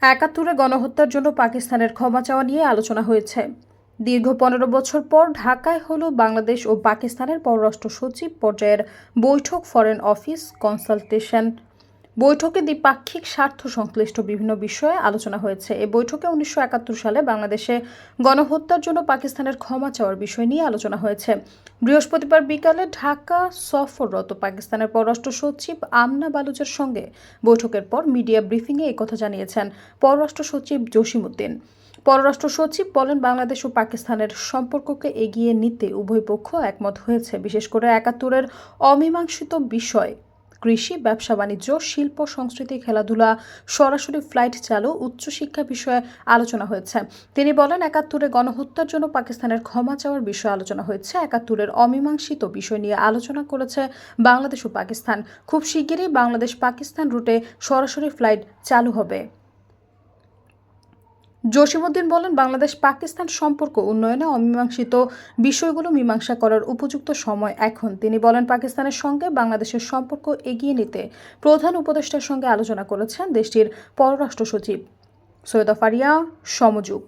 একাত্তরে গণহত্যার জন্য পাকিস্তানের ক্ষমা চাওয়া নিয়ে আলোচনা হয়েছে। দীর্ঘ 15 বছর পর ঢাকায় হলো বাংলাদেশ ও পাকিস্তানের পররাষ্ট্র সচিব পর্যায়ের বৈঠক। ফরেন অফিস কনসালটেশন বৈঠকে দ্বিপাক্ষিক স্বার্থ সংশ্লিষ্ট বিভিন্ন বিষয়ে আলোচনা হয়েছে। এই বৈঠকে 1971 সালে বাংলাদেশে গণহত্যার জন্য পাকিস্তানের ক্ষমা চাওয়ার বিষয় নিয়ে আলোচনা হয়েছে। বৃহস্পতিবার বিকালে ঢাকা সফররত পাকিস্তানের পররাষ্ট্র সচিব আমনা বালুচের সঙ্গে বৈঠকের পর মিডিয়া ব্রিফিংয়ে এই কথা জানিয়েছেন পররাষ্ট্র সচিব জসিমউদ্দিন। পররাষ্ট্র সচিব বলেন, বাংলাদেশ ও পাকিস্তানের সম্পর্ককে এগিয়ে নিতে উভয় পক্ষ একমত হয়েছে। বিশেষ করে 71-এর অমীমাংসিত বিষয় কৃষি, ব্যবসা বাণিজ্য, শিল্প, সংস্কৃতি, খেলাধুলা, সরাসরি ফ্লাইট চালু, উচ্চশিক্ষা বিষয়ে আলোচনা হয়েছে। তিনি বলেন, 71-এ গণহত্যার জন্য পাকিস্তানের ক্ষমা চাওয়ার বিষয়ে আলোচনা হয়েছে। 71-এর অমীমাংসিত বিষয় নিয়ে আলোচনা করেছে বাংলাদেশ ও পাকিস্তান। খুব শিগগিরই বাংলাদেশ পাকিস্তান রুটে সরাসরি ফ্লাইট চালু হবে। জসিমউদ্দিন বলেন, বাংলাদেশ পাকিস্তান সম্পর্ক উন্নয়নে অমীমাংসিত বিষয়গুলো মীমাংসা করার উপযুক্ত সময় এখন। তিনি বলেন, পাকিস্তানের সঙ্গে বাংলাদেশের সম্পর্ক এগিয়ে নিতে প্রধান উপদেষ্টার সঙ্গে আলোচনা করেছেন দেশটির পররাষ্ট্র সচিব। সৈয়দা ফারিয়া, সমযোগ।